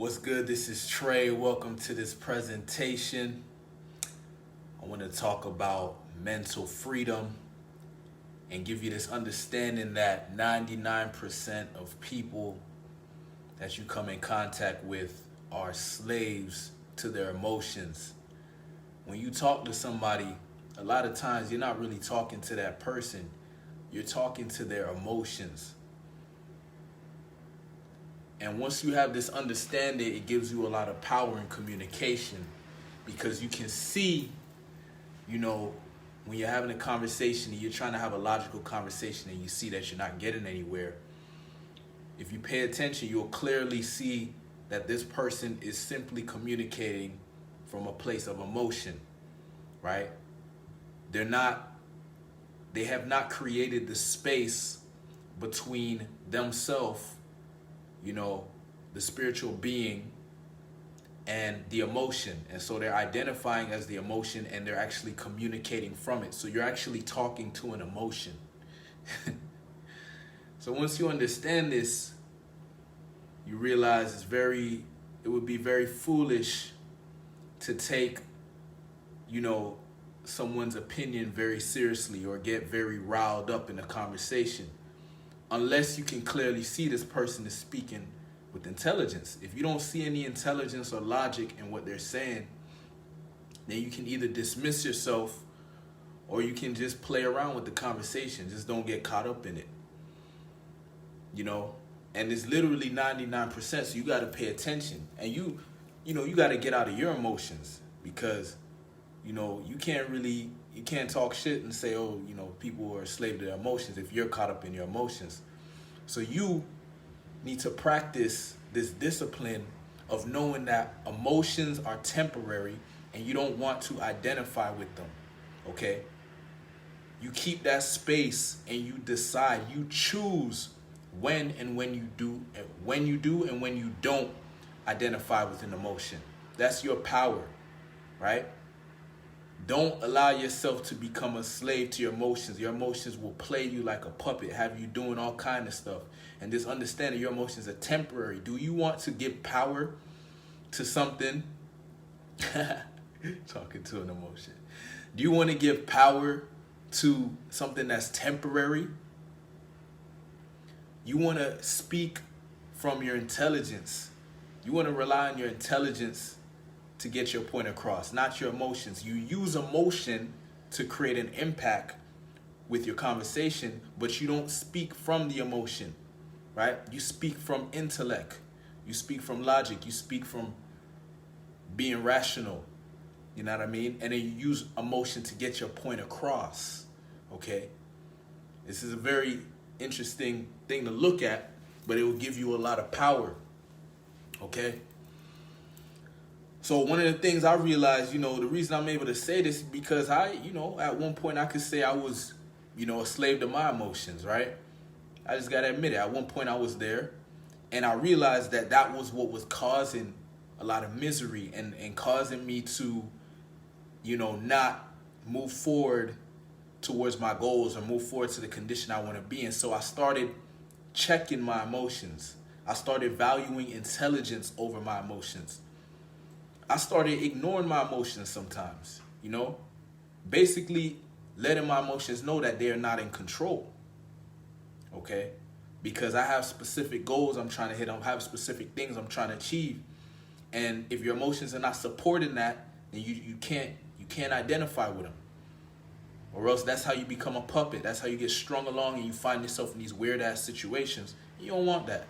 What's good? This is Trey. Welcome to this presentation. I want to talk about mental freedom and give you this understanding that 99% of people that you come in contact with are slaves to their emotions. When you talk to somebody, a lot of times you're not really talking to that person, you're talking to their emotions. And once you have this understanding, it gives you a lot of power in communication because you can see, when you're having a conversation and you're trying to have a logical conversation and you see that you're not getting anywhere, if you pay attention, you'll clearly see that this person is simply communicating from a place of emotion, right? They have not created the space between themselves, the spiritual being and the emotion. And so they're identifying as the emotion and they're actually communicating from it. So you're actually talking to an emotion. So once you understand this, you realize it would be very foolish to take, someone's opinion very seriously or get very riled up in a conversation, unless you can clearly see this person is speaking with intelligence. If you don't see any intelligence or logic in what they're saying, then you can either dismiss yourself or you can just play around with the conversation. Just don't get caught up in it. And it's literally 99%, so you got to pay attention. And you got to get out of your emotions because, you can't talk shit and say, people are a slave to their emotions if you're caught up in your emotions. So you need to practice this discipline of knowing that emotions are temporary and you don't want to identify with them, okay? You keep that space and you decide, you choose when you do and when you don't identify with an emotion. That's your power, right? Don't allow yourself to become a slave to your emotions. Your emotions will play you like a puppet, have you doing all kind of stuff. And just understand that your emotions are temporary. Do you want to give power to something? Talking to an emotion. Do you want to give power to something that's temporary? You want to speak from your intelligence. You want to rely on your intelligence to get your point across, not your emotions. You use emotion to create an impact with your conversation, but you don't speak from the emotion, right? You speak from intellect. You speak from logic. You speak from being rational. You know what I mean? And then you use emotion to get your point across, okay? This is a very interesting thing to look at, but it will give you a lot of power, okay? So one of the things I realized, the reason I'm able to say this is because at one point I could say I was, a slave to my emotions, right? I just got to admit it. At one point I was there and I realized that was what was causing a lot of misery and causing me to, not move forward towards my goals or move forward to the condition I want to be in. So I started checking my emotions. I started valuing intelligence over my emotions. I started ignoring my emotions sometimes, basically letting my emotions know that they're not in control, okay? Because I have specific goals I'm trying to hit, I have specific things I'm trying to achieve. And if your emotions are not supporting that, then you can't identify with them. Or else that's how you become a puppet. That's how you get strung along and you find yourself in these weird ass situations. You don't want that,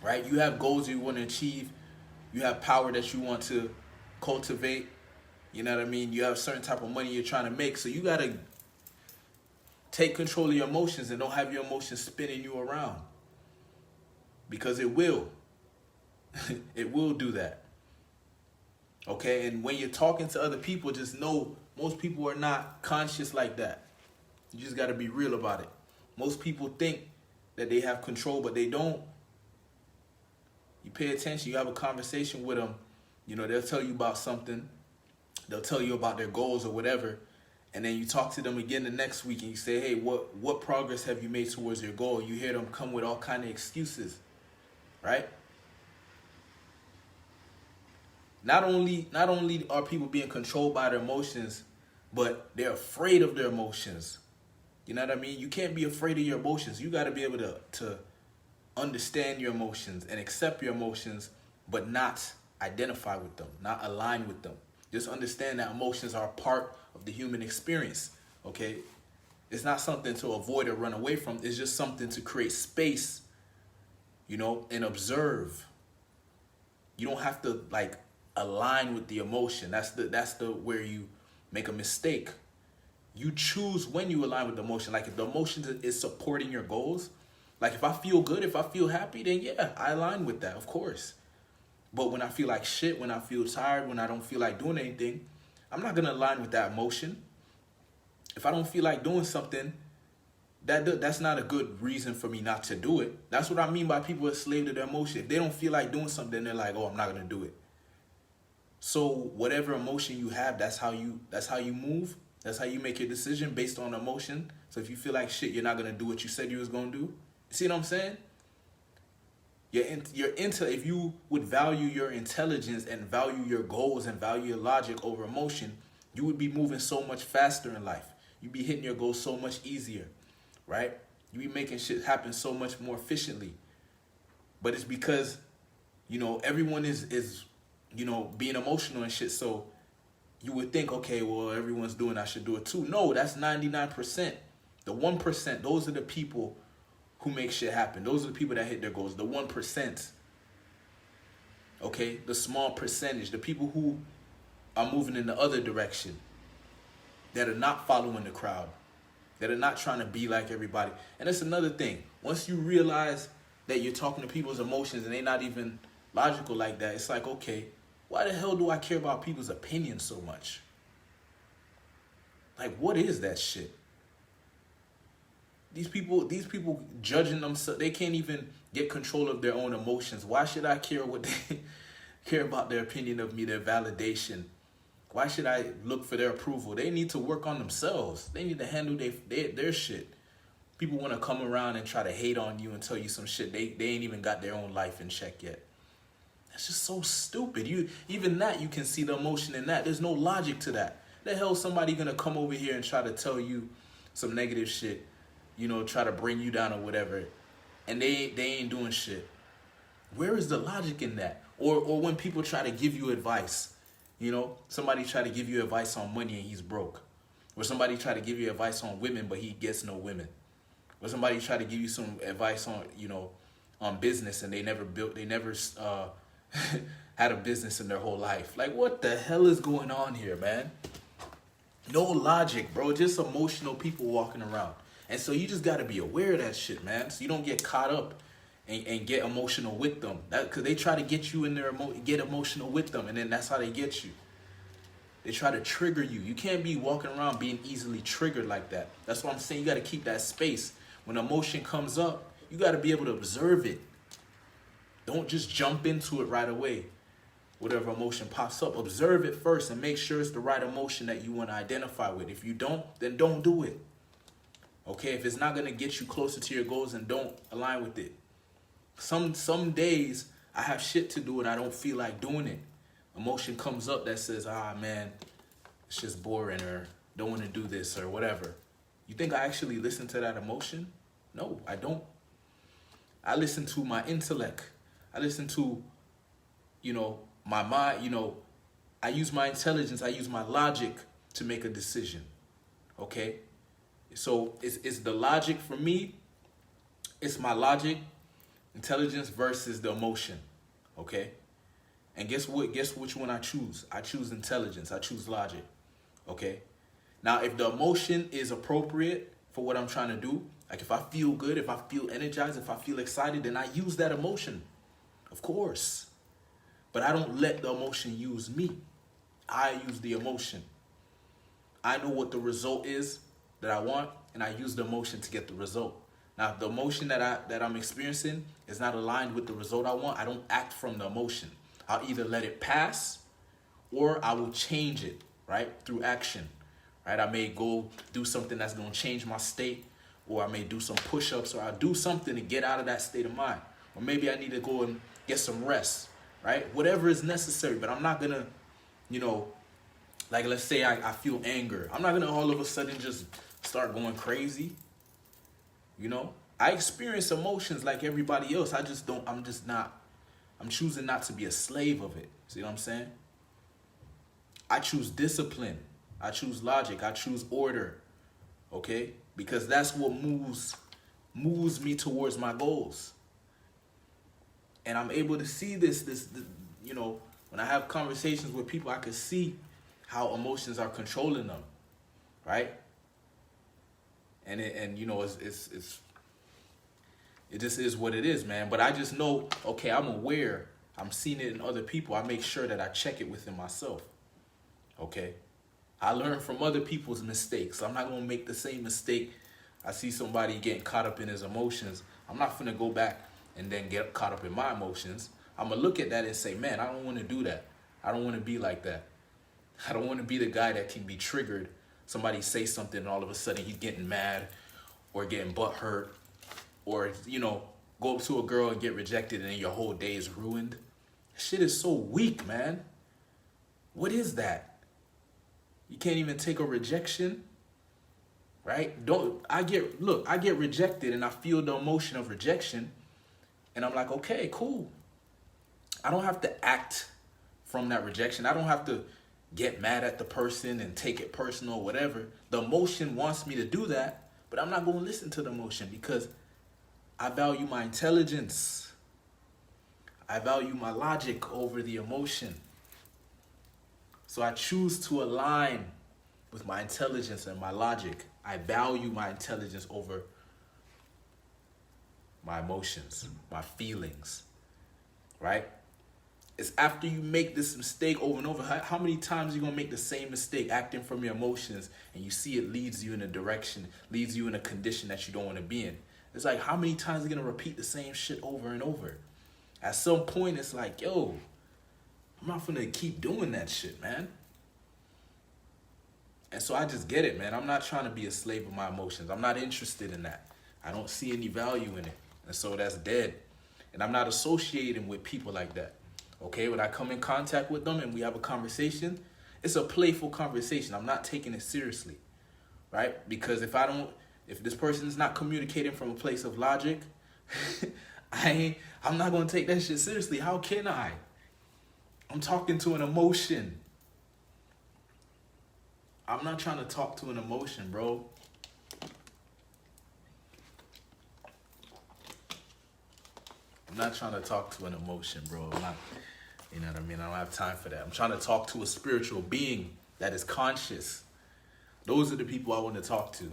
right? You have goals you want to achieve. You have power that you want to cultivate. You know what I mean? You have a certain type of money you're trying to make. So you got to take control of your emotions and don't have your emotions spinning you around. Because it will. It will do that. Okay? And when you're talking to other people, just know most people are not conscious like that. You just got to be real about it. Most people think that they have control, but they don't. You pay attention, you have a conversation with them, they'll tell you about something, they'll tell you about their goals or whatever, and then you talk to them again the next week and you say, hey, what progress have you made towards your goal? You hear them come with all kind of excuses, right? Not only are people being controlled by their emotions, but they're afraid of their emotions. You know what I mean? You can't be afraid of your emotions. You got to be able to understand your emotions and accept your emotions, but not identify with them, not align with them. Just understand that emotions are part of the human experience. Okay, it's not something to avoid or run away from. It's just something to create space, and observe. You don't have to like align with the emotion. That's the where you make a mistake. You choose when you align with the emotion. Like if the emotion is supporting your goals, like if I feel good, if I feel happy, then yeah, I align with that, of course. But when I feel like shit, when I feel tired, when I don't feel like doing anything, I'm not gonna align with that emotion. If I don't feel like doing something, that's not a good reason for me not to do it. That's what I mean by people are slave to their emotion. If they don't feel like doing something, they're like, oh, I'm not gonna do it. So whatever emotion you have, that's how you move. That's how you make your decision based on emotion. So if you feel like shit, you're not gonna do what you said you was gonna do. See what I'm saying? If you would value your intelligence and value your goals and value your logic over emotion, you would be moving so much faster in life. You'd be hitting your goals so much easier, right? You'd be making shit happen so much more efficiently. But it's because, everyone is being emotional and shit. So you would think, okay, well, everyone's doing it, I should do it too. No, that's 99%. The 1%, those are the people who make shit happen. Those are the people that hit their goals. The 1%. Okay? The small percentage. The people who are moving in the other direction. That are not following the crowd. That are not trying to be like everybody. And that's another thing. Once you realize that you're talking to people's emotions and they're not even logical like that, it's like, okay, why the hell do I care about people's opinions so much? Like, what is that shit? These people judging themselves, they can't even get control of their own emotions. Why should I care what they care about their opinion of me, their validation? Why should I look for their approval? They need to work on themselves. They need to handle their shit. People want to come around and try to hate on you and tell you some shit. They ain't even got their own life in check yet. That's just so stupid. You can see the emotion in that. There's no logic to that. The hell somebody gonna come over here and try to tell you some negative shit, try to bring you down or whatever, and they ain't doing shit. Where is the logic in that? Or when people try to give you advice, somebody try to give you advice on money and he's broke, or somebody try to give you advice on women but he gets no women, or somebody try to give you some advice on on business and they never had a business in their whole life. Like, what the hell is going on here, man? No logic, bro. Just emotional people walking around. And so you just got to be aware of that shit, man. So you don't get caught up and get emotional with them. Because they try to get you in their get emotional with them, and then that's how they get you. They try to trigger you. You can't be walking around being easily triggered like that. That's what I'm saying. You got to keep that space. When emotion comes up, you got to be able to observe it. Don't just jump into it right away. Whatever emotion pops up, observe it first and make sure it's the right emotion that you want to identify with. If you don't, then don't do it. Okay? If it's not going to get you closer to your goals, then don't align with it. Some days I have shit to do and I don't feel like doing it. Emotion comes up that says, man, it's just boring, or don't want to do this, or whatever. You think I actually listen to that emotion? No, I don't. I listen to my intellect. I listen to, my mind, I use my intelligence, I use my logic to make a decision. Okay? So it's the logic for me. It's my logic, intelligence versus the emotion. Okay? And guess what? Guess which one I choose? I choose intelligence. I choose logic. Okay? Now, if the emotion is appropriate for what I'm trying to do, like if I feel good, if I feel energized, if I feel excited, then I use that emotion. Of course. But I don't let the emotion use me. I use the emotion. I know what the result is that I want, and I use the emotion to get the result. Now, if the emotion that I'm experiencing is not aligned with the result I want, I don't act from the emotion. I'll either let it pass or I will change it, right? Through action, right? I may go do something that's going to change my state, or I may do some push-ups, or I'll do something to get out of that state of mind. Or maybe I need to go and get some rest. right? Whatever is necessary, but I'm not gonna, you know, like let's say I feel anger. I'm not gonna all of a sudden just start going crazy, you know? I experience emotions like everybody else. I'm choosing not to be a slave of it. See what I'm saying? I choose discipline. I choose logic. I choose order. Okay? Because that's what moves me towards my goals. And I'm able to see this, you know, when I have conversations with people, I can see how emotions are controlling them, right? And you know, it just is what it is, man. But I just know, okay, I'm aware. I'm seeing it in other people. I make sure that I check it within myself. Okay? I learn from other people's mistakes. I'm not going to make the same mistake. I see somebody getting caught up in his emotions. I'm not going to go back and then get caught up in my emotions. I'm going to look at that and say, man, I don't want to do that. I don't want to be like that. I don't want to be the guy that can be triggered. Somebody say something and all of a sudden he's getting mad or getting butthurt, or, you know, go up to a girl and get rejected and then your whole day is ruined. Shit is so weak, man. What is that? You can't even take a rejection, right? I get rejected and I feel the emotion of rejection and I'm like, okay, cool. I don't have to act from that rejection. I don't have to get mad at the person and take it personal or whatever. The emotion wants me to do that, but I'm not going to listen to the emotion because I value my intelligence. I value my logic over the emotion. So I choose to align with my intelligence and my logic. I value my intelligence over my emotions, my feelings, right? It's after you make this mistake over and over. How many times are you going to make the same mistake acting from your emotions and you see it leads you in a direction, leads you in a condition that you don't want to be in? It's like, how many times are you going to repeat the same shit over and over? At some point, it's like, yo, I'm not going to keep doing that shit, man. And so I just get it, man. I'm not trying to be a slave of my emotions. I'm not interested in that. I don't see any value in it. And so that's dead. And I'm not associating with people like that. Okay, when I come in contact with them and we have a conversation, it's a playful conversation. I'm not taking it seriously, right? Because if this person is not communicating from a place of logic, I'm not going to take that shit seriously. How can I? I'm talking to an emotion. I'm not trying to talk to an emotion, bro. I'm not trying to talk to an emotion, bro. I'm not, you know what I mean? I don't have time for that. I'm trying to talk to a spiritual being that is conscious. Those are the people I want to talk to.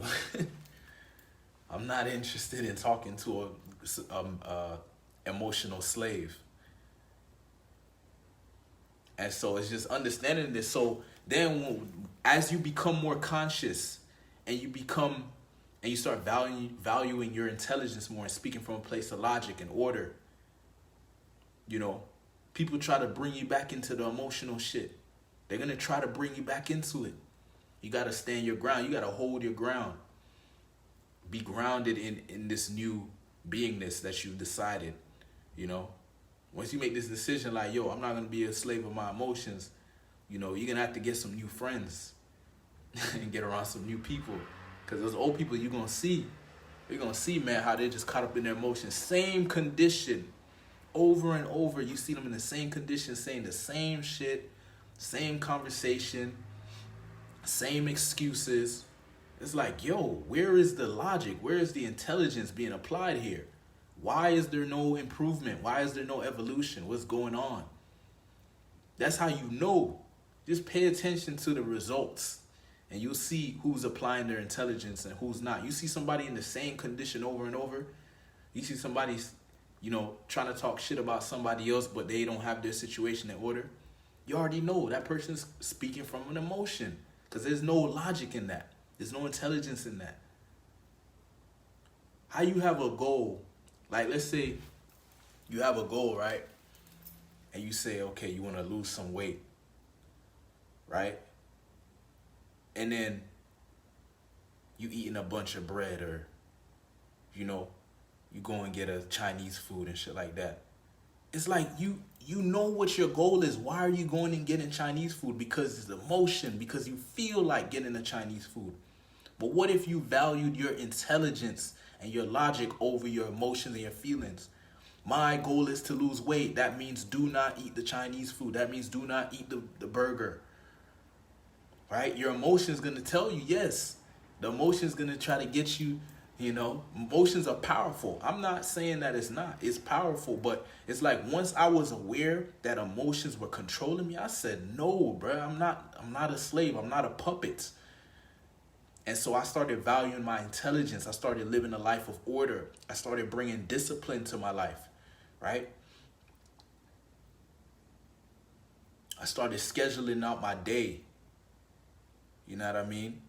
I'm not interested in talking to a emotional slave. And so it's just understanding this. So then as you become more conscious and you start valuing your intelligence more and speaking from a place of logic and order, you know, people try to bring you back into the emotional shit. They're going to try to bring you back into it. You got to stand your ground. You got to hold your ground. Be grounded in this new beingness that you've decided, you know. Once you make this decision like, yo, I'm not going to be a slave of my emotions, you know, you're going to have to get some new friends and get around some new people. Because those old people you're going to see, man, how they just caught up in their emotions. Same condition. Over and over, you see them in the same condition, saying the same shit, same conversation, same excuses. It's like, yo, where is the logic? Where is the intelligence being applied here? Why is there no improvement? Why is there no evolution? What's going on? That's how you know. Just pay attention to the results and you'll see who's applying their intelligence and who's not. You see somebody in the same condition over and over. You see somebody, you know, trying to talk shit about somebody else, but they don't have their situation in order. You already know that person's speaking from an emotion because there's no logic in that. There's no intelligence in that. How you have a goal, like let's say you have a goal, right? And you say, okay, you want to lose some weight, right? And then you eating a bunch of bread or, you know, you go and get a Chinese food and shit like that. It's like you You know what your goal is. Why are you going and getting Chinese food? Because it's emotion, because you feel like getting the Chinese food. But what if you valued your intelligence and your logic over your emotions and your feelings? My goal is to lose weight. That means do not eat the Chinese food. That means do not eat the burger. Right? Your emotion's going to tell you yes. The emotion's going to try to get you, emotions are powerful. I'm not saying that it's not. It's powerful, but it's like once I was aware that emotions were controlling me, I said, no, bro, I'm not a slave. I'm not a puppet. And so I started valuing my intelligence. I started living a life of order. I started bringing discipline to my life, right? I started scheduling out my day. You know what I mean?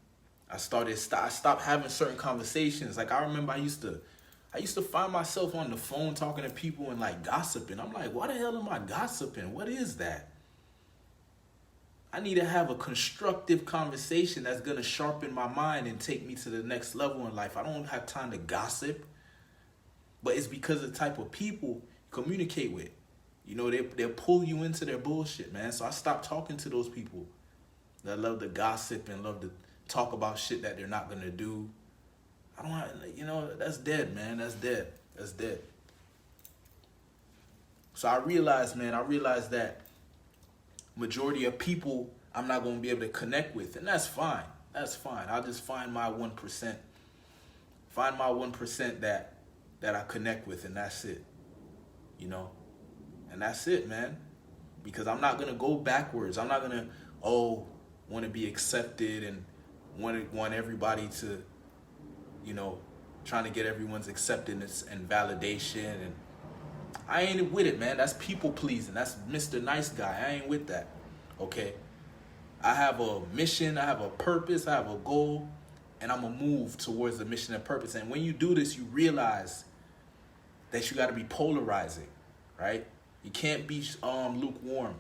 I stopped having certain conversations. Like I remember I used to find myself on the phone talking to people and like gossiping. I'm like, why the hell am I gossiping? What is that? I need to have a constructive conversation that's going to sharpen my mind and take me to the next level in life. I don't have time to gossip. But it's because of the type of people you communicate with. They'll pull you into their bullshit, man. So I stopped talking to those people that love to gossip and love to talk about shit that they're not going to do. I don't want, that's dead, man. That's dead. That's dead. So I realized that majority of people I'm not going to be able to connect with. And that's fine. That's fine. I'll just find my 1%. Find my 1% that I connect with, and that's it. And that's it, man. Because I'm not going to go backwards. I'm not going to, want to be accepted and want everybody to, trying to get everyone's acceptance and validation. And I ain't with it, man. That's people pleasing. That's Mr. Nice Guy. I ain't with that. Okay? I have a mission. I have a purpose. I have a goal. And I'm going to move towards the mission and purpose. And when you do this, you realize that you got to be polarizing, right? You can't be lukewarm.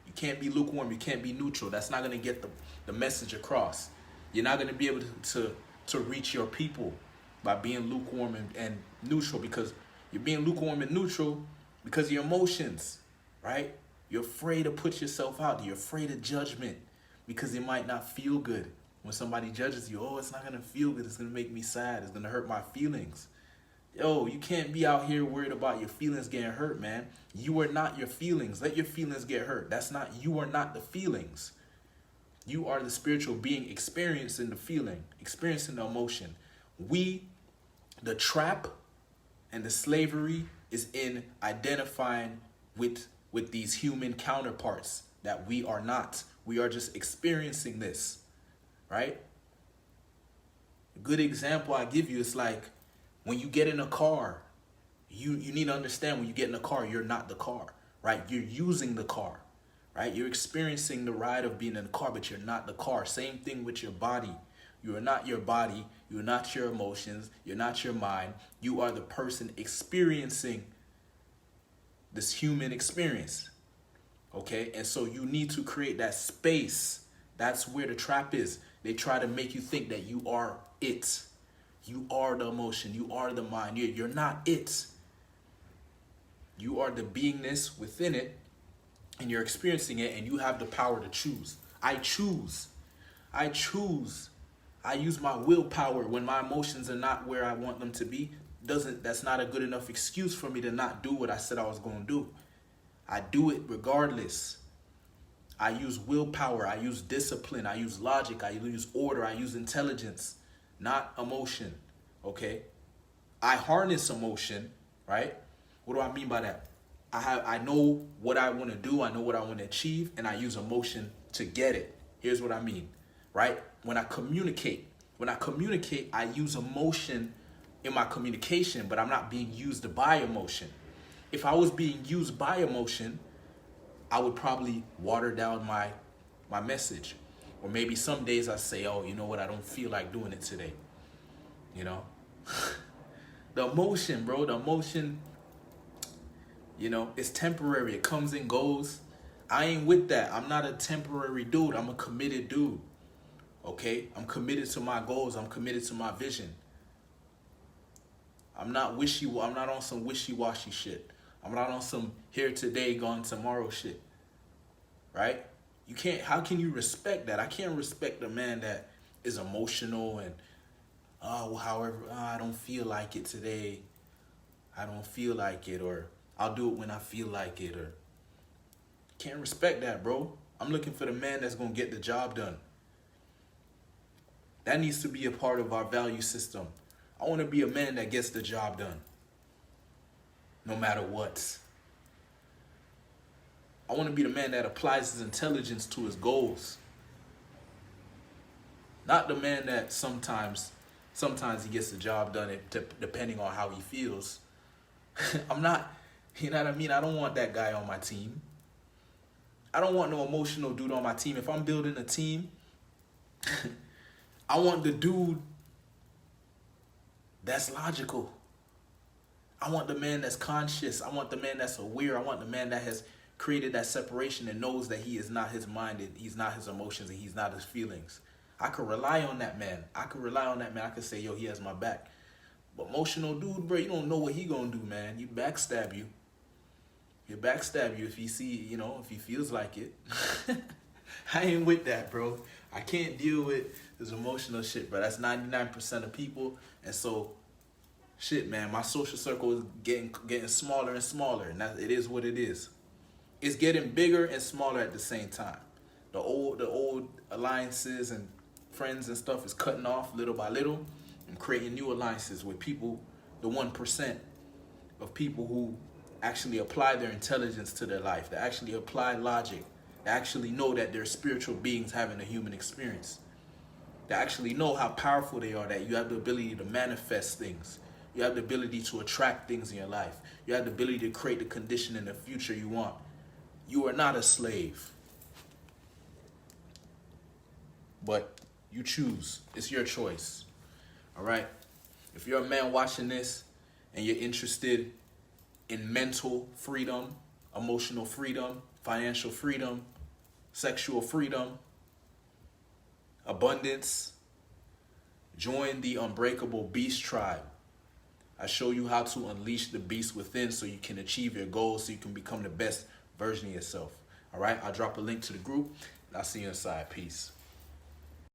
You can't be lukewarm. You can't be neutral. That's not going to get the message across. You're not going to be able to reach your people by being lukewarm and neutral, because you're being lukewarm and neutral because of your emotions, right? You're afraid to put yourself out there. You're afraid of judgment because it might not feel good. When somebody judges you, it's not going to feel good. It's going to make me sad. It's going to hurt my feelings. You can't be out here worried about your feelings getting hurt, man. You are not your feelings. Let your feelings get hurt. You are not the feelings. You are the spiritual being experiencing the feeling, experiencing the emotion. The trap and the slavery is in identifying with these human counterparts that we are not. We are just experiencing this, right? A good example I give you is like when you get in a car, you need to understand when you get in a car, you're not the car, right? You're using the car, right? You're experiencing the ride of being in a car, but you're not the car. Same thing with your body. You are not your body. You are not your emotions. You're not your mind. You are the person experiencing this human experience, okay? And so you need to create that space. That's where the trap is. They try to make you think that you are it. You are the emotion. You are the mind. You're not it. You are the beingness within it, and you're experiencing it, and you have the power to choose. I choose. I use my willpower when my emotions are not where I want them to be. That's not a good enough excuse for me to not do what I said I was going to do. I do it regardless. I use willpower. I use discipline. I use logic. I use order. I use intelligence, not emotion. Okay? I harness emotion, right? What do I mean by that? I know what I want to do. I know what I want to achieve, and I use emotion to get it. Here's what I mean, right? When I communicate, I use emotion in my communication, but I'm not being used by emotion. If I was being used by emotion, I would probably water down my message. Or maybe some days I say, you know what, I don't feel like doing it today. The emotion, bro, it's temporary. It comes and goes. I ain't with that. I'm not a temporary dude. I'm a committed dude. Okay? I'm committed to my goals. I'm committed to my vision. I'm not on some wishy-washy shit. I'm not on some here today, gone tomorrow shit. Right? You can't, how can you respect that? I can't respect a man that is emotional and, well, however, I don't feel like it today. I don't feel like it, or I'll do it when I feel like it, or can't respect that, bro. I'm looking for the man that's gonna get the job done. That needs to be a part of our value system. I want to be a man that gets the job done, no matter what. I want to be the man that applies his intelligence to his goals. Not the man that sometimes he gets the job done depending on how he feels. I'm not, you know what I mean? I don't want that guy on my team. I don't want no emotional dude on my team. If I'm building a team, I want the dude that's logical. I want the man that's conscious. I want the man that's aware. I want the man that has created that separation and knows that he is not his mind, he's not his emotions, and he's not his feelings. I could rely on that man. I could say, yo, he has my back. But emotional dude, bro, you don't know what he gonna do, man. He'll backstab you if he if he feels like it. I ain't with that, bro. I can't deal with this emotional shit, bro. That's 99% of people. And so, shit, man, my social circle is getting smaller and smaller, and it is what it is. It's getting bigger and smaller at the same time. The old alliances and friends and stuff is cutting off little by little and creating new alliances with people, the 1% of people who actually apply their intelligence to their life, that actually apply logic, that actually know that they're spiritual beings having a human experience, that actually know how powerful they are, that you have the ability to manifest things. You have the ability to attract things in your life. You have the ability to create the condition in the future you want. You are not a slave. But you choose. It's your choice. All right? If you're a man watching this and you're interested in mental freedom, emotional freedom, financial freedom, sexual freedom, abundance, join the Unbreakable Beast Tribe. I show you how to unleash the beast within so you can achieve your goals, so you can become the best version of yourself. All right? I'll drop a link to the group, and I'll see you inside. Peace.